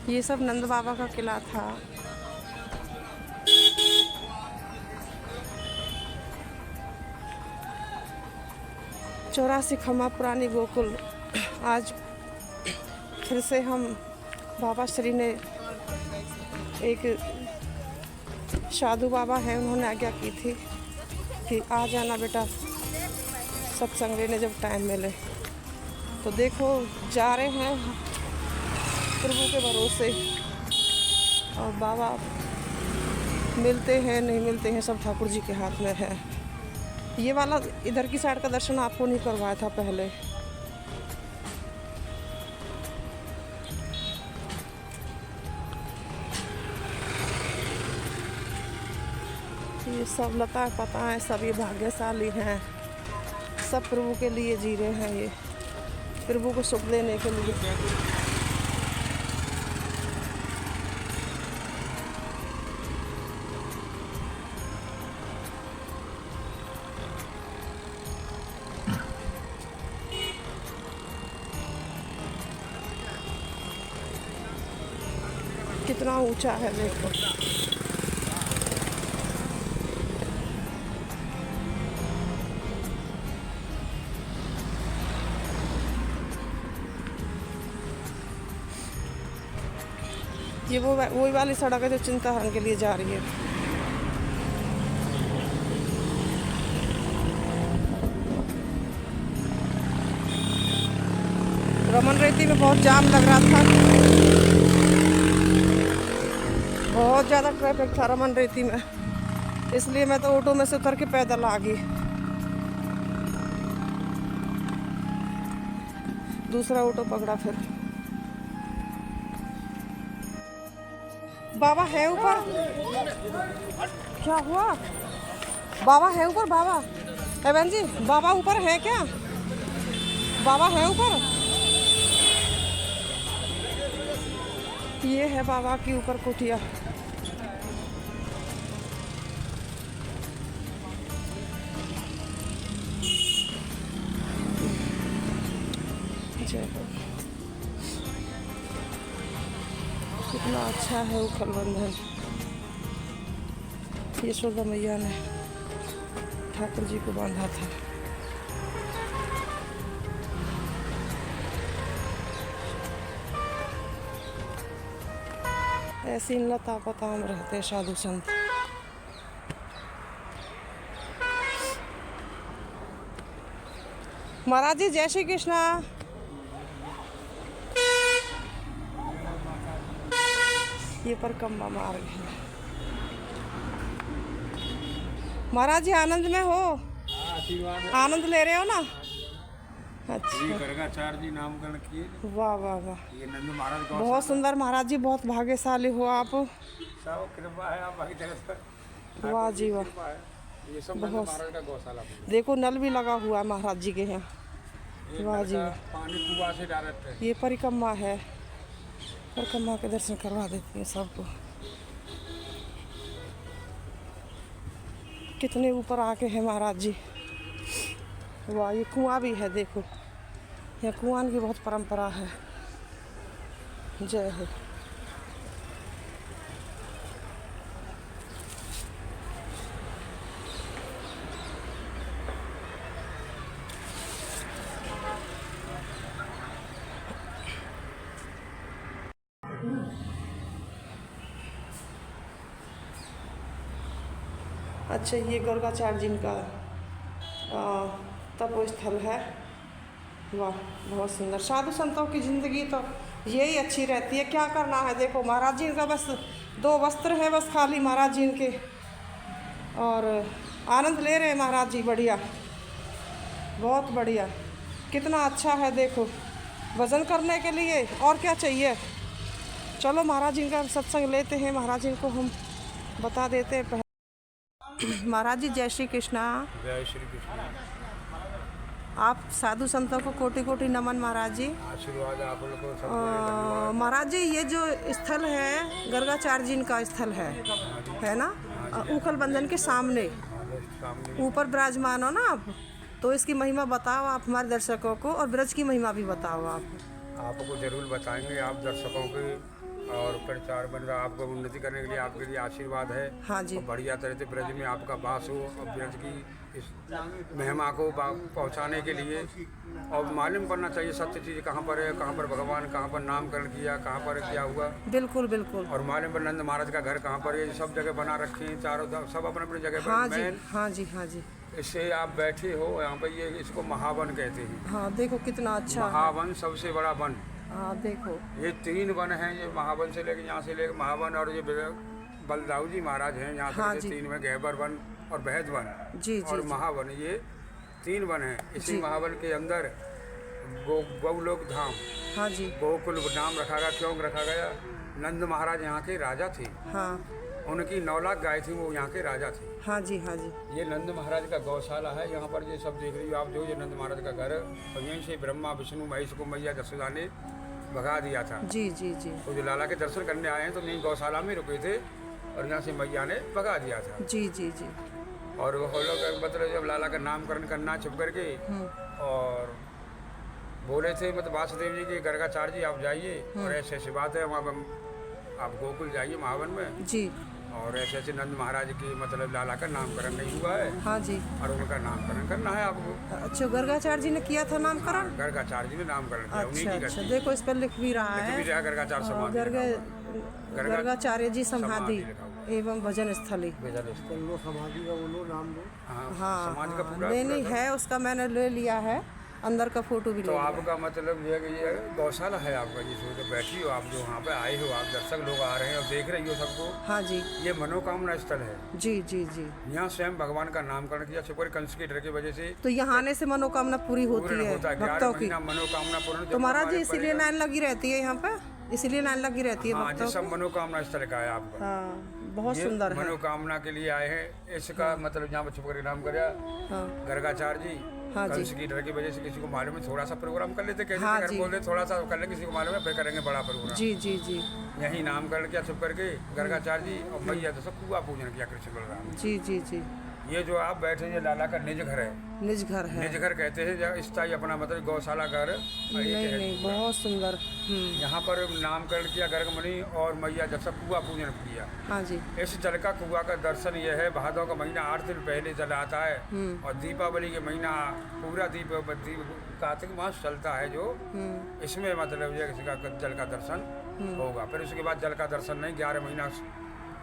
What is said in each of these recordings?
ये सब नंद बाबा का किला था। चौरासी खम्मा पुरानी गोकुल। आज फिर से हम बाबा श्री ने एक साधु बाबा हैं, उन्होंने आज्ञा की थी कि आ जाना बेटा सत्संग लेने जब टाइम मिले। तो देखो जा रहे हैं प्रभु के भरोसे, और बाबा मिलते हैं नहीं मिलते हैं सब ठाकुर जी के हाथ में है। ये वाला इधर की साइड का दर्शन आपको नहीं करवाया था पहले। ये सब लता पता है, सब ये भाग्यशाली हैं, सब प्रभु के लिए जी रहे हैं, ये प्रभु को सुख देने के लिए। कितना ऊंचा है देखो। ये वही वाली सड़क है जो चिंताहरण के लिए जा रही है। रमन रेती में बहुत जाम लग रहा था, बहुत ज़्यादा ट्रैफिक था रमन रेती में, इसलिए मैं तो ऑटो में से उतर के पैदल आ गई। दूसरा ऑटो पकड़ा फिर। बाबा है ऊपर, क्या हुआ? बाबा है ऊपर, बाबा है बहन जी, बाबा ऊपर है क्या? बाबा है ऊपर? ये है बाबा की ऊपर कुटिया। कितना अच्छा है उखल बंधन। यशोदा मैया ने ठाकुर जी को बांधा था। ऐसे इन लता पता में रहते साधु संत। महाराज जी जय श्री कृष्णा। ये परिक्रमा मार्ग है। महाराज जी आनंद में हो? आनंद ले रहे हो ना? अच्छा। गर्गाचार्य नामकरण किए। वाह वाह वाह, ये नंद महाराज बहुत सुंदर। महाराज जी बहुत भाग्यशाली हो आप। सब कृपा है आपकी तरफ से। वाह जी वाह, ये सब नंद महाराज का गौशाला। देखो नल भी लगा हुआ है महाराज जी के यहाँ। वाह जी वाह, पानी कुआं से डायरेक्ट है। ये परिक्रमा है, परिक्रमा के दर्शन करवा देती है सबको। कितने ऊपर आके हैं महाराज जी। वाह, ये कुआं भी है देखो, यहाँ कुआं की बहुत परंपरा है। जय हो। अच्छा, ये गर्गाचार्य जी का तपोस्थल है। वाह, बहुत सुंदर। साधु संतों की ज़िंदगी तो यही अच्छी रहती है। क्या करना है देखो, महाराज जी का बस 2 वस्त्र हैं बस खाली महाराज जी के, और आनंद ले रहे हैं महाराज जी। बढ़िया, बहुत बढ़िया, कितना अच्छा है देखो। भजन करने के लिए और क्या चाहिए। चलो महाराज जी का सत्संग लेते हैं, महाराज जी को हम बता देते हैं। महाराज जी जय श्री कृष्णा। जय श्री कृष्ण। आप साधु संतों को कोटि कोटि नमन महाराज जी। आशीर्वाद आप लोगों को सब। महाराज जी ये जो स्थल है गर्गाचार्य जी का स्थल है ना? उखल बंधन के सामने ऊपर विराजमान हो ना आप, तो इसकी महिमा बताओ आप हमारे दर्शकों को, और ब्रज की महिमा भी बताओ आप। आपको जरूर बताएंगे, आप दर्शकों की और प्रचार बन रहा, आपको उन्नति करने के लिए आपके लिए आशीर्वाद है। हाँ जी। और बढ़िया तरह से ब्रज में आपका वास हो और ब्रज की इस महिमा को पहुंचाने के लिए और मालूम करना चाहिए सत्य चीज़ कहाँ पर है, कहाँ पर भगवान कहाँ पर नामकरण किया, कहाँ पर क्या हुआ। बिल्कुल बिल्कुल। और मालूम पर नंद महाराज का घर कहाँ पर है, सब जगह बना रखे हैं चारों तरफ, सब अपने अपनी जगह हाँ पर। जी मेन हाँ जी हाँ जी। इससे आप बैठे हो यहाँ पर, ये इसको महावन कहते हैं। हाँ देखो कितना अच्छा है। महावन सबसे बड़ा वन। हाँ देखो ये 3 वन हैं, ये महावन से लेके यहाँ से लेके महावन, और ये बलदाऊ जी महाराज हैं यहाँ हाँ से जी। 3 में गहबर वन और बहद वन जी और जी महावन, ये 3 वन हैं। इसी जी। महावन के अंदर गौलोक धाम, हाँ जी गोकुल नाम रखा गया। क्यों रखा गया? नंद महाराज यहाँ के राजा थे, हाँ उनकी 9 लाख गाय थी, वो यहाँ के राजा थे। हाँ जी हाँ जी। ये नंद महाराज का गौशाला है। यहाँ पर ये सब देख रही हो आप, जो ये नंद महाराज का घर है, और यहीं से ब्रह्मा विष्णु महेश को मैया जसोदा ने भगा दिया था। जी जी जी तो जो लाला के दर्शन करने आए हैं तो यहीं गौशाला में रुके थे और यहाँ से मैया ने भगा दिया था। जी जी जी। और वो लोग मतलब जब लाला का नामकरण करना छुप करके और बोले थे मतलब वासुदेव जी के गर्गाचार्य जी आप जाइए और ऐसे ऐसी बात है, वहाँ आप गोकुल जाइए महावन में, जी और ऐसे ऐसे नंद महाराज की मतलब लाला का नामकरण नहीं हुआ है हाँ जी। और उनका नामकरण करना है आपको। अच्छा गर्गाचार्य जी ने किया था नामकरण? गर्गाचार्य जी ने नामकरण किया, उन्हीं अच्छा की अच्छा गति। देखो इस पर लिख भी रहा लिख भी है रहा गर्गाचार्य समाधि गर्ग गर्गाचार्य जी समाधि लिखा हुआ एवं भजन स्थली। समाधि का बोलो नाम दो। हाँ समाधि का हाँ, पूरा नहीं नहीं है उसका, मैंने ले लिया है, अंदर का फोटो भी ले तो लिया। आपका मतलब ये है कि ये गौशाला है आपका, जिसमें तो बैठी हो आप, जो वहाँ पे आए हो आप, दर्शक लोग आ रहे हैं और देख रही हो सबको। हाँ जी ये मनोकामना स्थल है। जी जी जी। यहाँ स्वयं भगवान का नामकरण किया, छुपकर कंस के डर की वजह से तो यहाँ आने से मनोकामना पूरी होती पूर्ण है होता है। भक्तों 11 की। महीना मनोकामना पूर्ण। तो महाराज जी इसीलिए लाइन लगी रहती है यहाँ पे, इसीलिए लाइन लगी रहती है हाँ, भक्तों ये सब की। मनोकामना स्थल का है आपका। हाँ बहुत ये सुंदर है। मनोकामना के लिए आए हैं। इसका मतलब यहाँ पर छुपकर नाम कर हाँ गर्गाचार्य जी। हाँ जी। कंस की डर की वजह से किसी को मालूम है, थोड़ा सा प्रोग्राम कर लेते, कैसे हाँ घर जी। बोल रहे थोड़ा सा कर ले, किसी को मालूम है फिर करेंगे बड़ा प्रोग्राम। जी जी जी यही नामकरण किया छुप करके गर्गाचार्य जी, और मैया तो सब कुआ पूजन किया कृष्ण बलराम। जी जी जी। ये जो आप बैठे ये लाला का निज घर है। निज घर है। निज घर कहते हैं जहाँ स्थायी अपना मतलब गौशाला घर। नहीं नहीं बहुत सुंदर। यहाँ पर नामकरण किया गर्ग मुनि और मैया जब सब कुआ पूजन किया। हाँ जी इस जल का कुआ का दर्शन यह है, भादों का महीना 8 दिन पहले जल आता है और दीपावली के महीना पूरा दीप कार्तिक मास चलता है, जो इसमें मतलब ये किसी का जल का दर्शन होगा। फिर उसके बाद जल का दर्शन नहीं, 11 महीना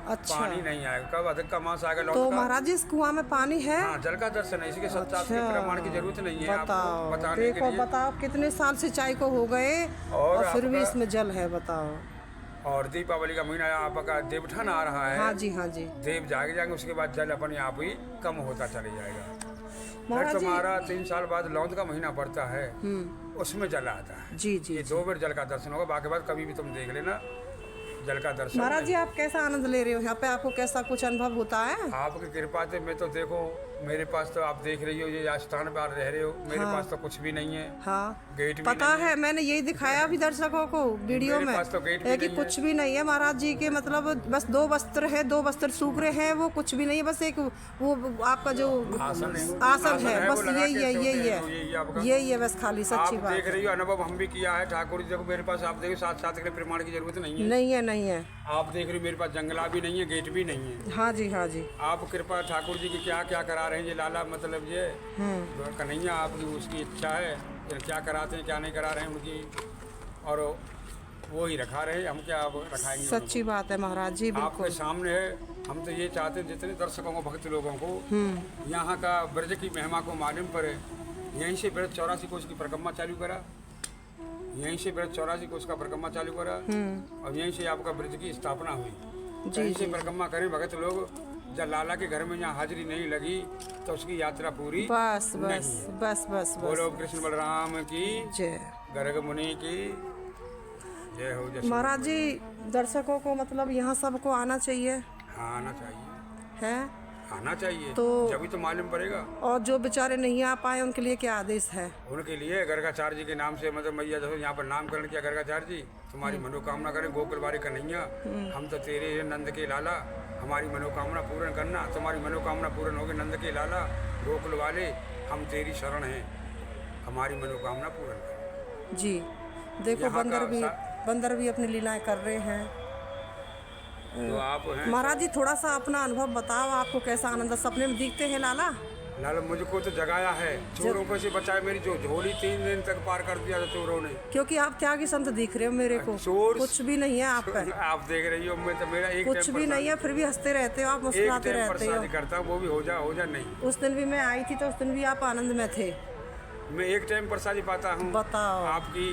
अच्छा। पानी नहीं आएगा। कब अधिक का मास आएगा लौट तो का। महाराज जी इस कुआं में पानी है? हाँ, जल का दर्शन है, इसके सच्चाई के अच्छा। प्रमाण की जरूरत नहीं है आपको बताओ बताने देखो के लिए। बताओ कितने साल सिंचाई को हो गए और फिर भी आपका- इसमें जल है, बताओ। और दीपावली का महीना आपका देवठान आ रहा है। हाँ जी हाँ जी। देव जाग जाएंगे, उसके बाद जल अपने आप ही कम होता चले जाएगा। फिर महाराज जी तुम्हारा 3 साल बाद लौंद का महीना पड़ता है, उसमें जल आता है। जी जी ये 2 बार जल का दर्शन होगा, बाकी बात कभी भी तुम देख लेना जल का दर्शन। महाराज जी आप कैसा आनंद ले रहे हो यहाँ पे, आपको कैसा कुछ अनुभव होता है? आपकी कृपा से मैं तो देखो, मेरे पास तो आप देख रही हो ये स्थान पर रह रहे हो, मेरे पास तो कुछ भी नहीं है। हाँ गेट भी पता नहीं है, मैंने यही दिखाया भी दर्शकों को वीडियो मेरे में पास तो गेट भी कि नहीं कुछ भी नहीं है महाराज जी के, मतलब बस 2 वस्त्र है, 2 वस्त्र सूख रहे हैं, वो कुछ भी नहीं है, बस एक वो आपका जो आसन है, आसन है, वो बस लगा यही के है सोते यही हैं, तो यही आपका। है यही है बस, खाली सच्ची आप बात देख है। रही हो, अनुभव हम भी किया है। ठाकुर जी देखो मेरे पास, आप देखो साथ के लिए प्रमाण की जरूरत नहीं है। नहीं है नहीं है। आप देख रही हो मेरे पास जंगला भी नहीं है, गेट भी नहीं है। हाँ जी हाँ जी। आप कृपा ठाकुर जी की क्या क्या करा रहे हैं ये लाला, मतलब ये कन्हैया आपकी उसकी इच्छा है, फिर क्या कराते हैं क्या नहीं करा रहे हैं उनकी, और वो ही रखा रहे हैं, हम क्या अब रखाएंगे। सच्ची बात है महाराज जी आपके बिल्कुल। सामने है। हम तो ये चाहते हैं जितने दर्शकों को, भक्त लोगों को यहाँ का ब्रज की महिमा को मालूम पड़े। यहीं से ब्रज 84 कोष की परिक्रमा चालू करा, यहीं से ब्रज 84 कोष का परिक्रमा चालू करा, और यहीं से आपका ब्रज की स्थापना हुई। यहीं से परिक्रमा करें भगत लोग। जब लाला के घर में यहाँ हाजिरी नहीं लगी तो उसकी यात्रा पूरी बस बस नहीं है। बस बस बोलो बस। कृष्ण बलराम की जय। गर्ग मुनि की जय हो। जय महाराज जी दर्शकों को मतलब यहाँ सबको आना चाहिए हाँ, आना चाहिए, है, आना चाहिए तो- जब तो मालूम पड़ेगा। और जो बेचारे नहीं आ पाए उनके लिए क्या आदेश है? उनके लिए गर्गाचार्य जी के नाम से मतलब मैया जैसे यहाँ पर नामकरण किया, गर्गाचार्य जी तुम्हारी मनोकामना करें, गोकुल बारी कन्हैया हम तो तेरे हैं नंद के लाला, हमारी मनोकामना पूर्ण करना। तुम्हारी मनोकामना पूर्ण होगी नंद के लाला, गोकुल वाले हम तेरी शरण हैं, हमारी मनोकामना पूर्ण कर। जी देखो यहाँ बंदर का भी बंदर भी अपनी लीलाएं कर रहे हैं। तो आप हैं महाराज जी थोड़ा सा अपना अनुभव बताओ, आपको कैसा आनंद सपने में दिखते हैं लाला? लाल मुझको तो जगाया है, चोरों को से बचाए, मेरी जो झोली 3 दिन तक पार कर दिया था चोरों ने। क्योंकि आप त्यागी संत दिख रहे हो मेरे को, चोर कुछ भी नहीं है आप पे, आप देख रही हो, मैं तो मेरा एक कुछ भी नहीं है, फिर भी हंसते रहते हो आप, मुस्कुराते रहते हो। करता हूँ, वो भी हो जा नहीं। उस दिन भी मैं आई थी तो उस दिन भी आप आनंद में थे। मैं एक टाइम प्रसादी पाता हूँ। बताओ आपकी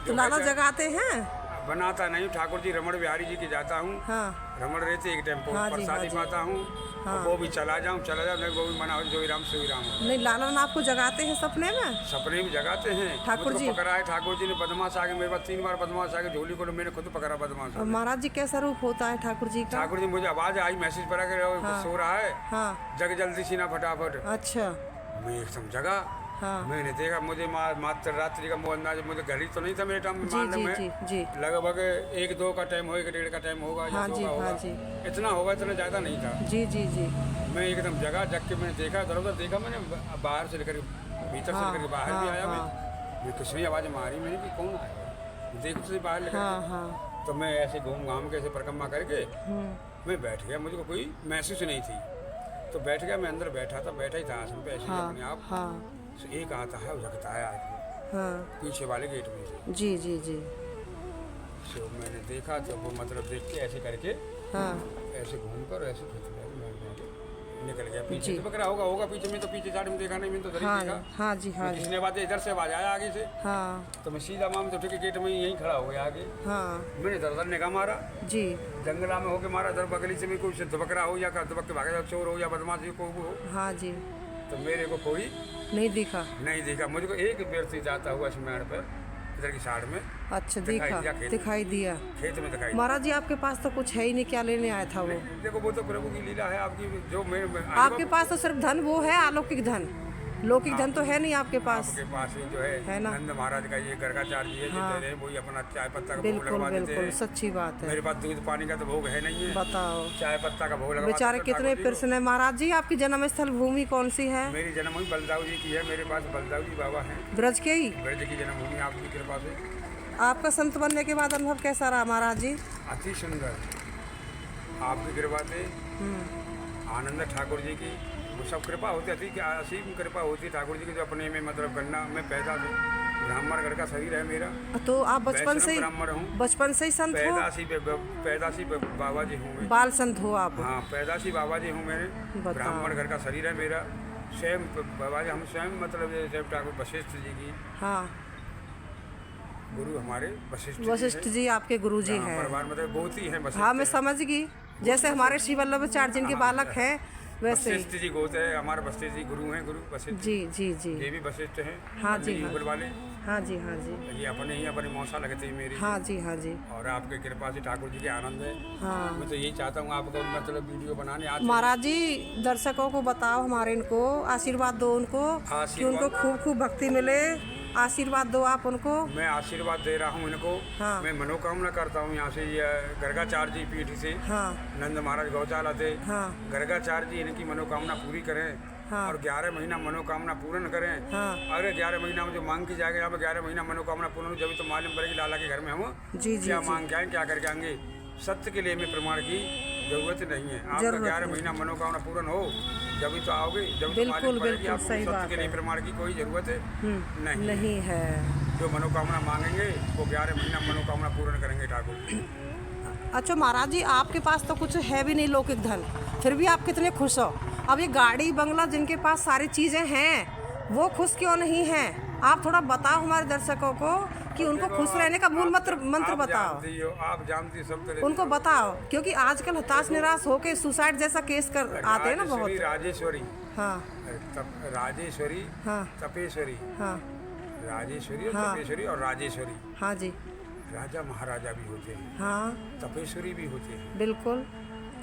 तो लाला जगाते हैं? बनाता नहीं, ठाकुर जी रमण बिहारी जी की जाता हूँ। हाँ रमण रहते एक टाइम हाँ जी, प्रसादी हाँ जी। पाता हूँ। हाँ। वो भी चला जाऊँ नहीं, वो भी मना हो, जो राम से राम। नहीं लाला ना आपको जगाते हैं सपने में? सपने में जगाते हैं। ठाकुर जी पकड़ा है, ठाकुर जी ने बदमाश आगे मेरे पास 3 बार बदमाश आगे झोली को मैंने खुद पकड़ा बदमाश। और महाराज जी कैसा रूप होता है ठाकुर जी का? ठाकुर जी मुझे आवाज आई, मैसेज पड़ा कर सो रहा है, हाँ जग जल्दी सीना फटाफट। अच्छा मैं एकदम जगा। हाँ मैंने देखा, मुझे मात्र रात्रि का वो अंदाज, मुझे घड़ी तो नहीं था मेरे टाइम जी मानने जी में। जी जी लगभग 1-2 का टाइम हो, 1-1.5 का टाइम होगा या हाँ 2 जी का हाँ होगा। जी इतना होगा, इतना ज़्यादा नहीं था। जी जी जी मैं एकदम जगा, जग के मैंने देखा, इधर उधर देखा, मैंने बाहर से लेकर भीतर से लेकर बाहर भी आया। मैं किसने आवाज़ मारी मैंने कि कौन आया, देखो से बाहर लेकर हाँ हाँ तो मैं ऐसे घूम घाम के ऐसे परिक्रमा करके मैं बैठ गया। मुझे कोई महसूस नहीं थी, तो बैठ गया। मैं अंदर बैठा ही था आसन पे, ऐसे ही अपने आप। हाँ तो एक आता है, वो झकता है आके हाँ पीछे वाले गेट में से। जी जी जी तो मैंने देखा, तो वो मतलब देख के ऐसे करके हाँ ऐसे घूम कर ऐसे खींच लिया, निकल गया पीछे। तो बकरा होगा पीछे में, तो पीछे साइड में देखा नहीं, मैंने तो इधर ही देखा। हाँ जी हाँ जी किसने बात इधर से आवाज आया आगे से, हाँ तो मैं सीधा माम तो ठीक गेट में यहीं खड़ा हो गया आगे। हाँ मैंने दरदर निगाह मारा, जी जंगला में होके मारा, दर बगली से भी कोई सिद्ध बकरा हो या दबक के भागे, चोर हो या बदमाश कोई हो, हाँ जी तो मेरे को कोई नहीं दिखा। नहीं देखा। मुझको एक व्यक्ति जाता हुआ स्मैर पर इधर की साइड में अच्छा दिखाई दिया, दिखाई दिया। खेत में दिखाई। महाराज जी आपके पास तो कुछ है ही नहीं, क्या लेने आया था वो? देखो वो तो प्रभु की लीला है आपकी, जो मैं आपके पास तो सिर्फ धन वो है, अलौकिक धन, लौकिक धन तो है नहीं आपके पास। आपके पास ही जो है ना? नंद महाराज का ये गर्गाचार्य है, जो दे रहे हैं, वही अपना चाय पत्ता का भोग बिल्कुल लगवा देते बिल्कुल हैं। सच्ची बात है। मेरे पास दूध पानी का तो भोग है नहीं है, बताओ चाय पत्ता का भोग लगवा बेचारे देते हैं कितने ठाकुर जी को। प्रश्न है। महाराज जी आपकी जन्म स्थल भूमि कौन सी है? मेरी जन्मभूमि बलदाऊ जी की है, मेरे पास बलदाऊ जी बाबा हैं, ब्रज के ही? ब्रज की जन्मभूमि आपकी कृपा से। आपका संत बनने के बाद अनुभव कैसा रहा महाराज जी? अति सुंदर, आपकी कृपा से आनंद ठाकुर जी की वो सब कृपा होती थी, क्या असीम कृपा होती ठाकुर जी की, जो अपने में मतलब गन्ना में पैदा से ब्राह्मण घर का शरीर है मेरा। तो आप बचपन से ब्राह्मण हूँ, बचपन से ही संत हो? पैदाशी बाबा जी हूँ मैं। बाल संत हो आप? हाँ, पैदाशी बाबा जी हूँ मेरे, बताओ। ब्राह्मण घर का शरीर है मेरा। स्वयं बाबा जी, हम स्वयं मतलब जैसे ठाकुर वशिष्ठ जी की हाँ गुरु हमारे वशिष्ठ जी आपके गुरु जी हैं। परिवार मतलब गोती है वशिष्ठ। हाँ मैं समझ गई, जैसे हमारे श्री वल्लभाचार्य जिनके बालक हैं वैसे ही। वशिष्ठ जी गोत है हमारे, वशिष्ठ जी गुरु हैं, गुरु वशिष्ठ जी जी जी ये भी वशिष्ठ हैं। हाँ जी, ये हाँ ऊपर वाले हाँ जी हाँ जी ये अपने ही अपनी मौसा लगती है मेरी। हाँ जी हाँ जी और आपके कृपा से ठाकुर जी के आनंद है। हाँ मैं तो यही चाहता हूँ आपको मतलब वीडियो बनाने आते महाराज जी दर्शकों को बताओ, हमारे इनको आशीर्वाद दो उनको, कि आशीर्वाद। उनको खूब खूब भक्ति मिले, आशीर्वाद दो आप उनको। मैं आशीर्वाद दे रहा हूँ इनको। हाँ। मैं मनोकामना करता हूँ यहाँ से ये गर्गाचार्य जी पीठ से हाँ नंद महाराज गौशाला थे। हाँ गर्गाचार्य जी इनकी मनोकामना पूरी करें। हाँ। और 11 महीना मनोकामना पूर्ण करें। हाँ। अरे 11 महीना में जो मांग की जाएगी, यहाँ पे 11 महीना मनोकामना पूर्ण हो, जब तो मालूम पड़ेगी लाला के घर में हम जी जी क्या जी मांग के आए, क्या करके आएंगे। सत्य के लिए हमें प्रमाण की जरूरत नहीं है। आपका जरूरत 11 नहीं। महीना मनोकामना पूर्ण हो, जब तो आओगे, जब तो बिल्कुल, मालूम पड़ेगी बिल्कुल, आपको सही सत्य बात के लिए है। प्रमाण की कोई जरूरत नहीं। नहीं है। जो मनोकामना मांगेंगे वो 11 महीना मनोकामना पूर्ण करेंगे ठाकुर। अच्छा महाराज जी आपके पास तो कुछ है भी नहीं लौकिक धन, फिर भी आप कितने खुश हो। अब ये गाड़ी बंगला जिनके पास सारी चीज़ें हैं वो खुश क्यों नहीं हैं? आप थोड़ा बताओ हमारे दर्शकों को कि उनको खुश रहने का मूल मंत्र बताओ। आप जानती हो सब तरह उनको बताओ, क्योंकि आजकल हताश निराश होके सुसाइड जैसा केस कर आते हैं ना बहुत। राजेश्वरी, हाँ राजेश्वरी, हाँ तपेश्वरी, हाँ राजेश्वरी और हाँ। तपेश्वरी और राजेश्वरी। हाँ जी राजा महाराजा भी होते हैं, हाँ तपेश्वरी भी होते हैं बिल्कुल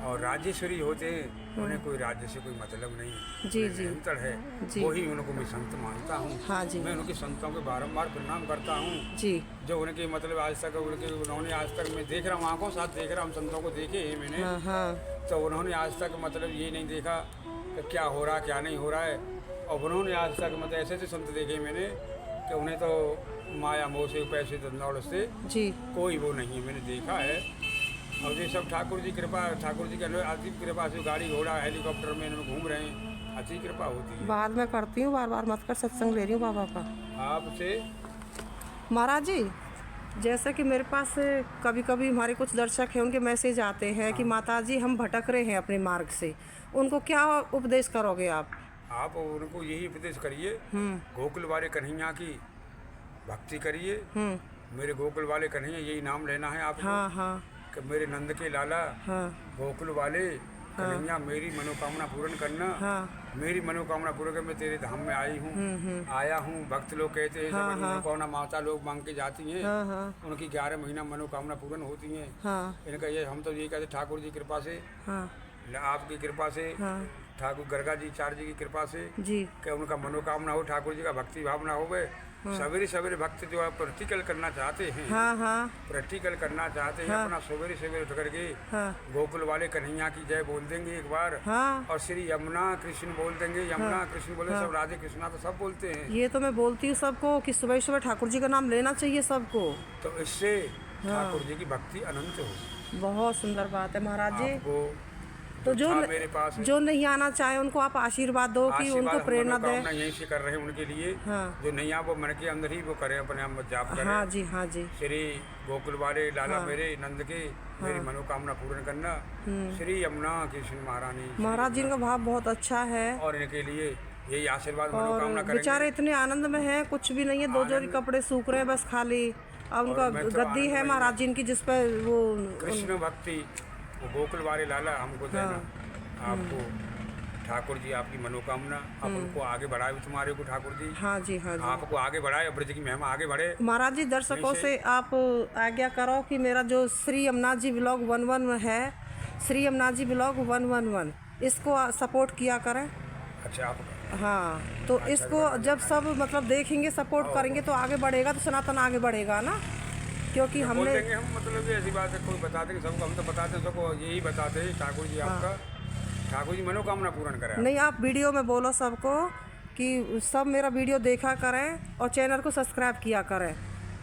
और राजेश्वरी होते हैं। उन्हें कोई राज्य से कोई मतलब नहीं, जी जी निरंतर है। जी। वही उनको मैं संत मानता हूँ। हाँ जी मैं उनके संतों को बारंबार प्रणाम करता हूँ, जी जो उनके मतलब आज तक उन्होंने आज तक मैं देख रहा हूँ, आंखों साथ देख रहा हूँ, संतों को देखे हैं मैंने। हाँ हाँ तो उन्होंने आज तक मतलब ये नहीं देखा कि क्या हो रहा क्या नहीं हो रहा है। और उन्होंने आज तक मतलब ऐसे ऐसे संत देखे मैंने कि उन्हें तो माया मोह से पैसे धनदौलत से जी कोई वो नहीं है, मैंने देखा है। और ये सब ठाकुर जी कृपा, ठाकुर जी की अति कृपा से गाड़ी घोड़ा हेलीकॉप्टर में इनमें घूम रहे हैं, अच्छी कृपा होती है। बाद में करती हूँ, बार बार मत कर, सत्संग ले रही हूँ बाबा का। आपसे महाराज जी, जैसे कि मेरे पास कभी कभी हमारे कुछ दर्शक हैं, उनके मैसेज आते हैं कि माता जी हम भटक रहे हैं अपने मार्ग से, उनको क्या उपदेश करोगे आप? आप उनको यही उपदेश करिए, गोकुल वाले कन्हैया की भक्ति करिए। मेरे गोकुल वाले कन्हैया यही नाम लेना है आपको। हाँ हाँ कि मेरे नंद के लाला हाँ गोकुल वाले कन्हैया मेरी मनोकामना पूर्ण करना। हाँ मेरी मनोकामना पूर्ण कर, मैं तेरे धाम में आई हूँ, आया हूँ। भक्त लोग कहते हैं जब मनोकामना माता लोग मांग के जाती हैं, हाँ हाँ उनकी 11 महीना मनोकामना पूर्ण होती हैं। हाँ इनका ये हम तो यही कहते ठाकुर जी कृपा से, हाँ आपकी कृपा से, हाँ ठाकुर गर्गा जी चार जी की कृपा से जी कि उनका मनोकामना हो, ठाकुर जी का भक्ति भावना हो गए। सवेरे सवेरे भक्त जो है प्रैक्टिकल करना चाहते हैं, हाँ हाँ प्रैक्टिकल करना चाहते हैं, अपना सवेरे सवेरे उठ करके हाँ गोकुल वाले कन्हैया की जय बोल देंगे एक बार, हाँ और श्री यमुना कृष्ण बोल देंगे। यमुना कृष्ण बोले सब राधे कृष्णा तो सब बोलते हैं। ये तो मैं बोलती हूँ सबको कि सुबह सुबह ठाकुर जी का नाम लेना चाहिए सबको। तो इससे ठाकुर जी की भक्ति अनंत हो। बहुत सुंदर बात है महाराज जी। आपको तो जो मेरे पास है, जो नहीं आना चाहे उनको आप आशीर्वाद दो कि आशीर्वाद उनको हम प्रेरणा दे। मनोकामना यहीं से कर रहे हैं उनके लिए। हाँ जो नहीं आ वो मन के अंदर ही वो करें, अपने आप जाप करें। हाँ जी हाँ जी श्री गोकुल वाले लाला मेरे नंद के मेरी मनोकामना पूर्ण करना। श्री यमुना कृष्ण महारानी। महाराज जी का भाव बहुत अच्छा है और इनके लिए यही आशीर्वाद और मनोकामना करेंगे। बेचारे इतने आनंद में हैं, कुछ भी नहीं है, दो जोड़ी कपड़े सूख रहे हैं बस खाली। अब उनका मैं तो गद्दी है आनंद महाराज जी इनकी, जिस पे वो कृष्ण भक्ति वो गोकुल वाले लाला हमको देना। आपको ठाकुर जी आपकी मनोकामना, आप उनको आगे बढ़ाए तुम्हारे को ठाकुर जी, हाँ जी हाँ जी आपको आगे बढ़ाए, ब्रज की महिमा आगे बढ़े। महाराज जी दर्शकों से आप आज्ञा करो कि मेरा जो श्री यमुना जी ब्लॉग 111 है, श्री यमुना जी ब्लॉग 111, इसको सपोर्ट किया करें। अच्छा आप हाँ तो इसको जब सब मतलब देखेंगे, सपोर्ट करेंगे तो आगे बढ़ेगा, तो सनातन आगे बढ़ेगा ना, क्योंकि बोल हमने देंगे हम, मतलब ये ऐसी बात है, कोई बता देंगे सबको, हम तो बताते हैं सबको, यही बताते हैं ठाकुर जी आपका, ठाकुर जी मनोकामना पूर्ण करें। नहीं, आप वीडियो में बोलो सबको कि सब मेरा वीडियो देखा करें और चैनल को सब्सक्राइब किया करें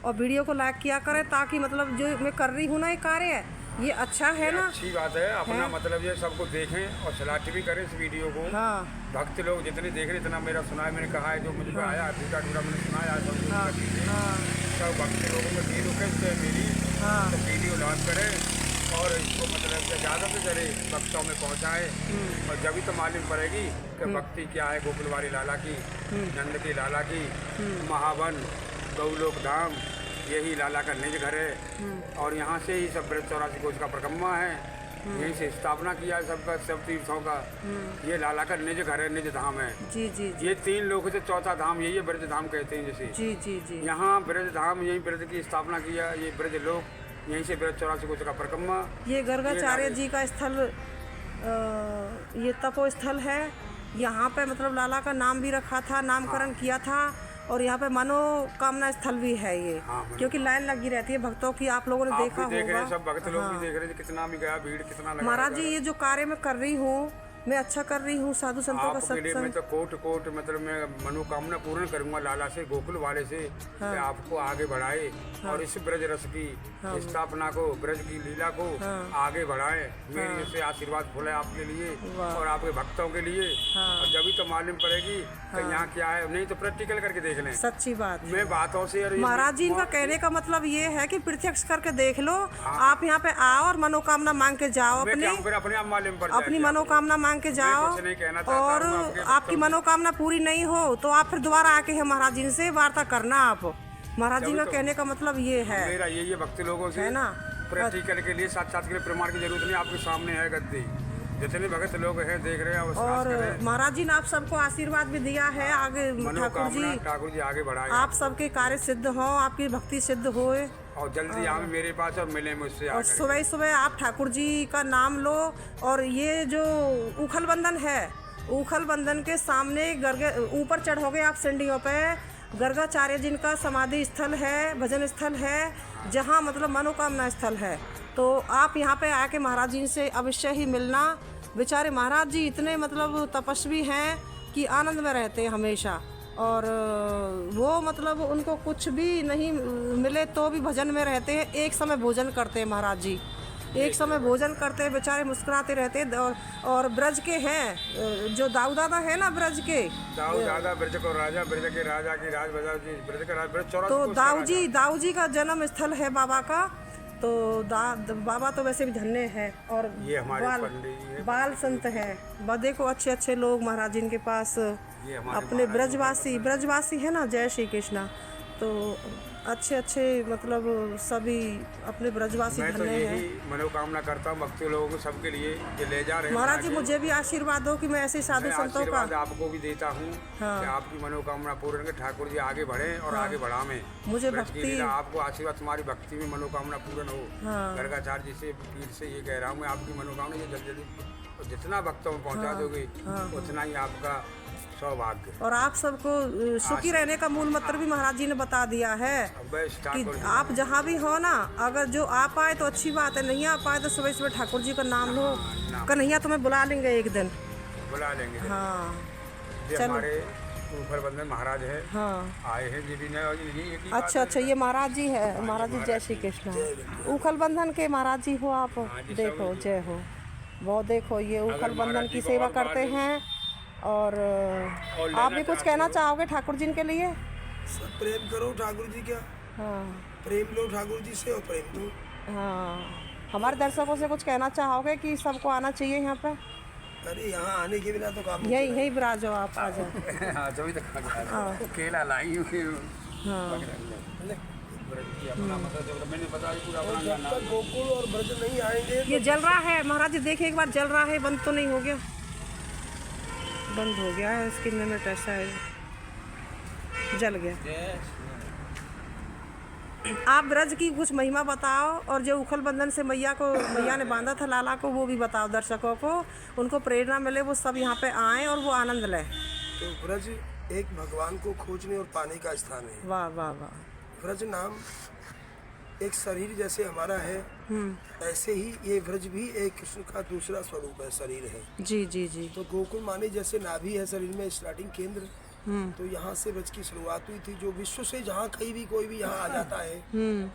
और वीडियो को लाइक किया करें, ताकि मतलब जो मैं कर रही हूँ ना ये कार्य, ये अच्छा है ना। अच्छी बात है, अपना मतलब ये सबको देखें और सलाह भी करें इस वीडियो को। हाँ भक्त लोग जितने देख रहे इतना मेरा सुना है, मैंने कहा है, जो मुझे आया टूटा टूटा मैंने सुनाया सब हाँ हाँ सब भक्त लोगों को दी रुके मेरी हाँ तो वीडियो लॉन्च करें और इसको मतलब ज़्यादा से ज़्यादा भक्तों में पहुँचाएँ। और जब तो मालूम पड़ेगी कि भक्ति क्या है गोकुल वाली लाला की, नंद की लाला की, महावन गौलोक धाम यही लाला का निज घर है। और यहाँ से ही सब ब्रज 84 कोष का परिक्रमा है, यहीं से स्थापना किया है सबका, सब तीर्थों का। ये लाला का निज घर है, निज धाम है। जी जी जी ये 3 लोगों से चौथा धाम यही है, ब्रज धाम कहते हैं जैसे। जी जी जी यहाँ ब्रज धाम यही ब्रज की स्थापना किया, ये ब्रज लोक, यहीं से ब्रज 84 कोष का परिक्रमा। ये गर्गाचार्य जी का स्थल, ये तपो स्थल है। यहाँ पे मतलब लाला का नाम भी रखा था, नामकरण किया था, और यहाँ पे मनोकामना स्थल भी है ये। क्योंकि लाइन लगी रहती है भक्तों की, आप लोगों ने आप देखा भी देख रहे हैं, होगा। सब भक्त लोग भी देख रहे हैं कितना भी गया भीड़, कितना लगा। महाराज जी ये जो कार्य मैं कर रही हूँ, मैं अच्छा कर रही हूँ, साधु संतों का आपके लिए मैं सत्संग। तो कोट कोट मतलब मैं मनोकामना पूर्ण करूंगा लाला से, गोकुल वाले से, कि आपको आगे बढ़ाए और इस ब्रज रस की स्थापना को, ब्रज की लीला को आगे बढ़ाए। मेरी से आशीर्वाद फूले आपके लिए और आपके भक्तों के लिए। और जब तो मालूम पड़ेगी कि यहाँ क्या है, नहीं तो प्रैक्टिकल करके देख लें। सच्ची बात। मैं बातों से महाराज जी इनका कहने का मतलब ये है कि प्रत्यक्ष करके देख लो, आप यहाँ पे आओ और मनोकामना मांग के जाओ, फिर अपने आप मालूम पड़ अपनी मनोकामना मांग के जाओ। कुछ नहीं कहना चाहता और हूँ आपके आपकी मनोकामना पूरी नहीं हो तो आप फिर दोबारा आके है महाराज जी से वार्ता करना। आप महाराज जी का कहने का मतलब ये है। मेरा यही है भक्ति लोगों से है ना, प्रैक्टिकल के लिए साक्षात के लिए प्रमाण की जरूरत नहीं, आपके सामने है गद्दी, जितने भक्त लोग हैं देख रहे हैं और महाराज जी ने आप सबको आशीर्वाद भी दिया है आगे। ठाकुर जी आगे बढ़ाए, आप सबके कार्य सिद्ध हो, आपकी भक्ति सिद्ध होए और जल्दी आवे मेरे पास और मिले मुझसे। और सुबह सुबह आप ठाकुर जी का नाम लो। और ये जो उखल बंधन है, उखल बंधन के सामने ऊपर चढ़ोगे आप सीढ़ियों पे, गर्गाचार्य जिनका समाधि स्थल है, भजन स्थल है, जहाँ मतलब मनोकामना स्थल है। तो आप यहाँ पे आके महाराज जी से अवश्य ही मिलना। बेचारे महाराज जी इतने मतलब तपस्वी हैं कि आनंद में रहते हैं हमेशा। और वो मतलब उनको कुछ भी नहीं मिले तो भी भजन में रहते हैं। एक समय भोजन करते हैं महाराज जी, एक समय भोजन करते हैं, बेचारे मुस्कुराते रहते हैं। और ब्रज के हैं जो दाऊ दादा है ना, ब्रज के दाऊ दादा ब्रज को राजा, ब्रज के राजा की राज बजा जी, ब्रज का राज, ब्रज 84 तो कोष का राजा। दाऊ जी का जन्म स्थल है बाबा का। तो बाबा तो वैसे भी धन्य है। और ये हमारे पंडित जी हैं। बाल संत हैं, देखो अच्छे अच्छे लोग महाराज जी के पास, ये हमारे अपने ब्रजवासी है ना, जय श्री कृष्णा। तो अच्छे अच्छे मतलब सभी अपने ब्रजवासी मैं तो धन्य यही हैं। मनोकामना करता हूँ भक्ति लोगों को, सबके लिए ये ले जा रहे हैं महाराज जी मुझे भी आशीर्वाद दो कि मैं ऐसे साधु मैं संतों आशीर्वाद का आपको भी देता हूँ हाँ। कि आपकी मनोकामना पूर्ण के ठाकुर जी आगे बढ़े और आगे बढ़ावें। मुझे ब्रज की भक्ति- लीला, आपको आशीर्वाद, तुम्हारी भक्ति में मनोकामना पूर्ण हो। हाँ। गर्गाचार्य जी से पीर से ये कह रहा हूँ मैं, आपकी मनोकामना ये जल्दी जल्दी जितना भक्तों में पहुँचा दोगे उतना ही आपका सौभाग्य। और आप सबको सुखी रहने का मूल मंत्र भी महाराज जी ने बता दिया है कि आप जहाँ भी हो ना, अगर जो आ पाए तो अच्छी बात है, नहीं आ पाए तो सुबह सुबह ठाकुर जी का नाम लो। कन्हैया तुम्हें बुला लेंगे एक दिन, बुला लेंगे। हाँ ये चलो। हमारे ऊपर बंधन महाराज है, हाँ आए हैं जी भी नहीं, और ये एक ही अच्छा अच्छा, ये महाराज जी है। महाराज जी जय श्री कृष्ण। उखल बंधन के महाराज जी हो आप, देखो जय हो। वो देखो ये उखल बंधन की सेवा करते हैं। और आप भी कुछ कहना चाहोगे ठाकुर जी के लिए? सब प्रेम करो ठाकुर जी का, हाँ प्रेम लो ठाकुर जी से और प्रेम दो। हाँ, हमारे दर्शकों से कुछ कहना चाहोगे कि सबको आना चाहिए यहाँ पे? अरे यहाँ आने के बिना तो काम यही विराज हो, आप आ जाओ। हाँ जब तक केला लाई हूँ। हाँ अपना मतलब जब मैंने बताया पूरा अपना जब तक गोकुल और ब्रज नहीं आएंगे ये जल रहा है महाराज जी, देखिए एक बार जल रहा है, बंद तो नहीं हो गया? बंद हो गया है, इसकी लिमिट ऐसा है, जल गया। आप ब्रज की कुछ महिमा बताओ, और जो उखल बंधन से मैया ने बांधा था लाला को, वो भी बताओ दर्शकों को, उनको प्रेरणा मिले, वो सब यहाँ पे आए और वो आनंद लें। तो ब्रज एक भगवान को खोजने और पाने का स्थान है। वाह वाह वाह। ब्रज नाम एक शरीर जैसे हमारा है, ऐसे ही ये ब्रज भी एक कृष्ण का दूसरा स्वरूप है, शरीर है। जी जी जी। तो गोकुल माने जैसे नाभि है शरीर में, स्टार्टिंग केंद्र, तो यहाँ से ब्रज की शुरुआत हुई थी। जो विश्व से जहाँ कहीं भी कोई भी यहाँ आ जाता है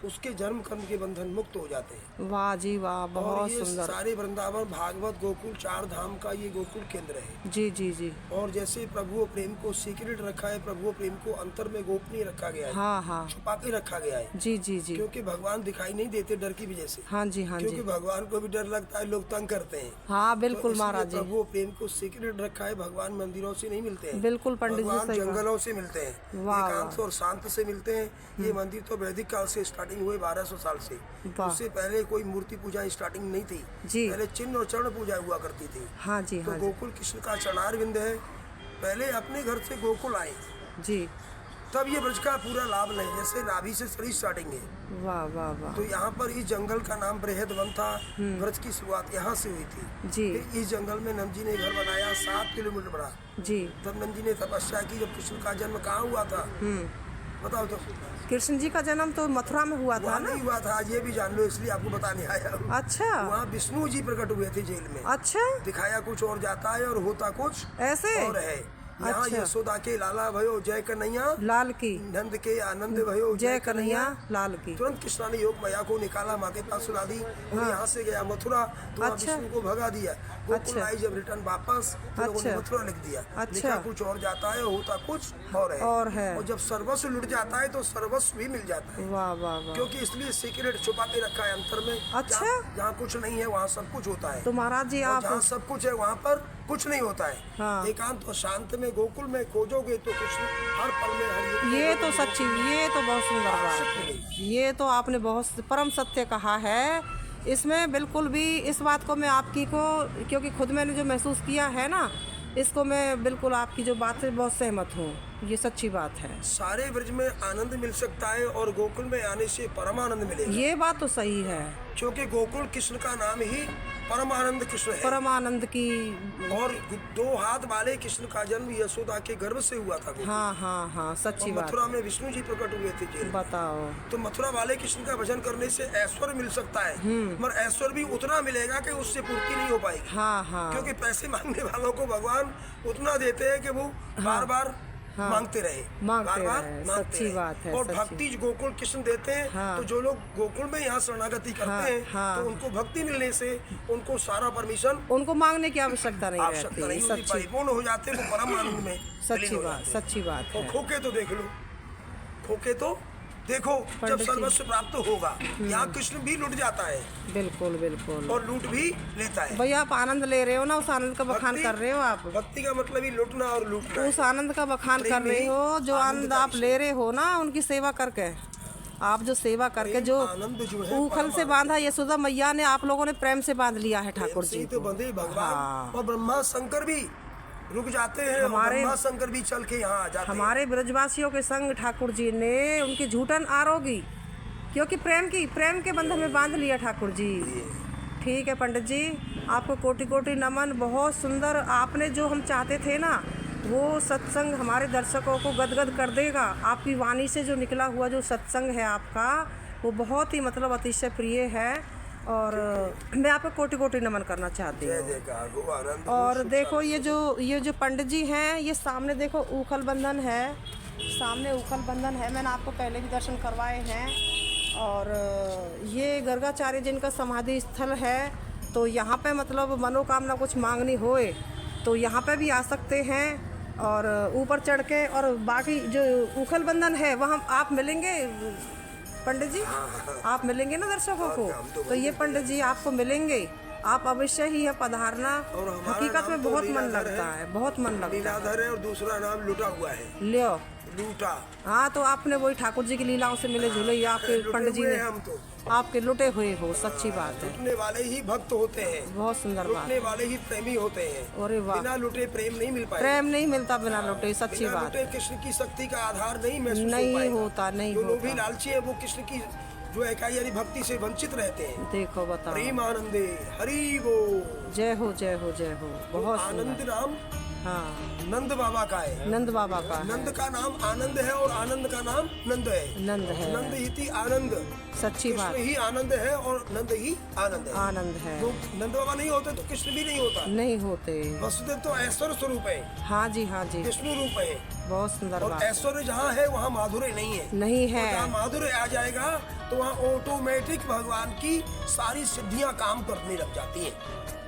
उसके जन्म कर्म के बंधन मुक्त हो जाते हैं। वाह जी वाह, और बहुत ये सुंदर। सारे वृंदावन भागवत गोकुल 4 धाम का ये गोकुल केंद्र है। जी जी जी। और जैसे प्रभु प्रेम को सीक्रेट रखा है, प्रभु प्रेम को अंतर में गोपनीय रखा गया है, हाँ हाँ। छुपा के रखा गया है। जी जी जी। क्योंकि भगवान दिखाई नहीं देते डर की वजह से। हाँ जी हाँ क्योंकि जी। भगवान को भी डर लगता है, लोग तंग करते हैं। हाँ तो बिल्कुल इसलिए महाराज जी, प्रभु प्रेम को सीक्रेट रखा है। भगवान मंदिरों से नहीं मिलते हैं, बिल्कुल पंडित जी भगवान सही बात। जंगलों से मिलते हैं, वाह, एकांत और शांत से मिलते हैं। ये मंदिर तो वैदिक काल से स्टार्टिंग हुए 1200 साल से। वाह। उससे पहले कोई मूर्ति पूजा स्टार्टिंग नहीं थी, जी। पहले चिन्ह और चरण पूजा हुआ करती थी। हाँ जी तो हाँ जी। गोकुल कृष्ण का चरणार बिंद है। पहले अपने घर से गोकुल आए, जी तब ये ब्रज का पूरा लाभ लें। जैसे नाभि से शरीर स्टार्टिंग है, वाह वाह वाह। तो यहाँ पर इस जंगल का नाम बृहद वन था। ब्रज की शुरुआत यहाँ से हुई थी। जी फिर इस जंगल में नंद जी ने घर बनाया 7 किलोमीटर बड़ा। जी। तब नंद जी ने तपस्या की। जब कृष्ण का जन्म कहाँ हुआ था बताओ तो? कृष्ण जी का जन्म तो मथुरा में हुआ था वहाँ ना? नहीं हुआ था, आज ये भी जान लो, इसलिए आपको बताने आया हूँ। अच्छा वहाँ विष्णु जी प्रकट हुए थे जेल में। अच्छा, दिखाया कुछ और जाता है और होता कुछ ऐसे और है। यहाँ अच्छा। यशोदा के लाला भयो जय कन्हैया, लाल की नंद के आनंद भयो जय कन्हैया लाल की। तुरंत कृष्णा ने योग मैया को निकाला, माँ के पास सुला दी और यहाँ से गया मथुरा। तो वहाँ अच्छा। विष्णु को भगा दिया। गोकुल अच्छा। आई जब रिटर्न वापस, तो लोगों ने अच्छा। मथुरा लिख दिया। अच्छा। लिखा कुछ और जाता है, होता कुछ और है। और है। और जब सर्वस्व लुट जाता है तो सर्वस्व भी मिल जाता है। वाह वाह वाह। क्योंकि इसलिए सीक्रेट छुपा के रखा है अंतर में। अच्छा। जहाँ कुछ नहीं है वहाँ सब कुछ होता है। तो महाराज जी और आप जहाँ सब कुछ है वहाँ पर कुछ नहीं होता है। हाँ। एकांत और शांत में गोकुल में खोजोगे तो कुछ हर पल में हर युग में ये तो गोकुल में सच्ची, ये तो बहुत सुंदर बात सत्य है। नहीं। ये तो आपने बहुत परम सत्य कहा है। इसमें बिल्कुल भी इस बात को मैं आपकी को, क्योंकि खुद मैंने जो महसूस किया है ना, इसको मैं बिल्कुल आपकी जो बात से बहुत सहमत हूँ। ये सच्ची बात है। सारे ब्रज में आनंद मिल सकता है और गोकुल में आने से परमानंद मिलेगा। ये बात तो सही है। क्योंकि गोकुल कृष्ण का नाम ही परमानंद कृष्ण है। परमानंद की। और 2 हाथ वाले कृष्ण का जन्म यशोदा के गर्भ से हुआ था। हाँ हाँ हाँ, सच्ची और बात मथुरा में विष्णु जी प्रकट हुए थे जेल में। बताओ। तो मथुरा वाले कृष्ण का भजन करने से ऐश्वर्य मिल सकता है, मगर ऐश्वर्य भी उतना मिलेगा कि उससे पूर्ति नहीं हो पाएगी। हाँ हाँ क्योंकि पैसे मांगने वालों को भगवान उतना देते हैं कि वो बार बार मांगते रहे, मांगते बार-बार रहे, मांगते सच्ची रहे। बात है, और सच्ची। भक्ति जो गोकुल कृष्ण देते हैं, हाँ। तो जो लोग गोकुल में यहाँ शरणागति करते हैं, हाँ। तो उनको भक्ति मिलने से उनको सारा परमिशन उनको मांगने की आवश्यकता नहीं आवश्यकता नहीं रहती। होती, सच्ची परिपूर्ण हो जाते हैं, वो परम आनंद में सच्ची विलीन हो बात, जाते हैं। सच्ची बात और है। खोके तो देख लो, खोके तो देखो, जब पंडित जी। सर्वस्व प्राप्त होगा, यहाँ कृष्ण भी लुट जाता है बिल्कुल बिल्कुल। और लूट भी लेता है। भैया आप आनंद ले रहे हो ना, उस आनंद का बखान भक्ति- कर रहे हो आप, भक्ति का मतलब ही लुटना और लूटना उस आनंद का बखान कर रहे हो जो आनंद आप ले रहे हो ना उनकी सेवा करके। आप जो सेवा करके जो आनंद जो है उखल से बांधा यशोदा मैया ने, आप लोगों ने प्रेम से बांध लिया है ठाकुर से जी ही तो को। बंधे भगवान। हाँ। और ब्रह्मा शंकर भी रुक जाते हैं, और हमारे- ब्रह्मा शंकर भी चल के यहाँ आ जाते हैं। हमारे ब्रजवासियों के संग ठाकुर जी ने उनकी झूठन आरोगी, क्योंकि प्रेम के बंधन में बांध लिया ठाकुर जी। ठीक है पंडित जी, आपको कोटि कोटि नमन। बहुत सुंदर, आपने जो हम चाहते थे ना वो सत्संग हमारे दर्शकों को गदगद कर देगा। आपकी वाणी से जो निकला हुआ जो सत्संग है आपका, वो बहुत ही मतलब अतिशय प्रिय है, और मैं आपको कोटि कोटि नमन करना चाहती जय हूँ। जयकार हो, आनंद हो, और सुख देखो ये जो पंडित जी हैं, ये सामने देखो ऊखल बंधन है, सामने ऊखल बंधन है, मैंने आपको पहले भी दर्शन करवाए हैं। और ये गर्गाचार्य जिनका समाधि स्थल है, तो यहाँ पे मतलब मनोकामना कुछ मांगनी होए तो यहाँ पे भी आ सकते हैं, और ऊपर चढ़ के। और बाकी जो ऊखल बंधन है वहाँ आप मिलेंगे पंडित जी, आप मिलेंगे ना दर्शकों को, तो ये पंडित जी आपको मिलेंगे, आप अवश्य ही है पधारना। और हमारा हकीकत में नाम तो बहुत मन लीलाधर लगता है, बहुत मन लगता है। लीलाधर है, और दूसरा नाम लुटा हुआ है, लियो, लूटा। हाँ तो आपने वही ठाकुर जी की लीलाओं से मिले जुले ही आपके लुटे पंडित जी हुए ने, हैं हम तो। आपके लुटे हुए हो, सच्ची बात है। लुटने वाले ही भक्त होते हैं, बहुत सुंदर बात लुटने है। वाले ही प्रेमी होते हैं। अरे वाह, बिना लुटे प्रेम नहीं मिल पाएगा। प्रेम नहीं मिलता बिना लुटे, सच्ची बिना बात लुटे कृष्ण की शक्ति का आधार नहीं महसूस हो नहीं पाएगा। होता, नहीं जो लोभी होता। लालची है वो कृष्ण की जो एकाई यानी भक्ति से वंचित रहते हैं। देखो बताओ, प्रेम आनंदे हरि वो। जय हो जय हो जय हो, बहुत आनंद सुंदर। नाम हाँ, नंद बाबा का है। नंद बाबा का नंद है, का नाम आनंद है, और आनंद का नाम नंद है। नंद है, नंद ही आनंद, सच्ची बात, कृष्ण ही आनंद है, और नंद ही आनंद है। आनंद है, तो नंद बाबा नहीं होते तो कृष्ण भी नहीं होता। नहीं होते। वसुदेव तो ऐश्वर्य स्वरूप है, हाँ जी, हाँ जी, विष्णु रूप है, बहुत सुंदर और बात। ऐश्वर्य जहाँ है वहाँ माधुर्य नहीं है। नहीं है, जहाँ माधुर्य आ जाएगा तो वहाँ ऑटोमेटिक भगवान की सारी सिद्धियाँ काम करने लग जाती हैं।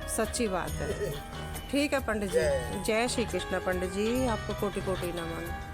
सच्ची बात है। ठीक है पंडित जी, जय श्री कृष्ण पंडित जी, आपको कोटि कोटि नमन।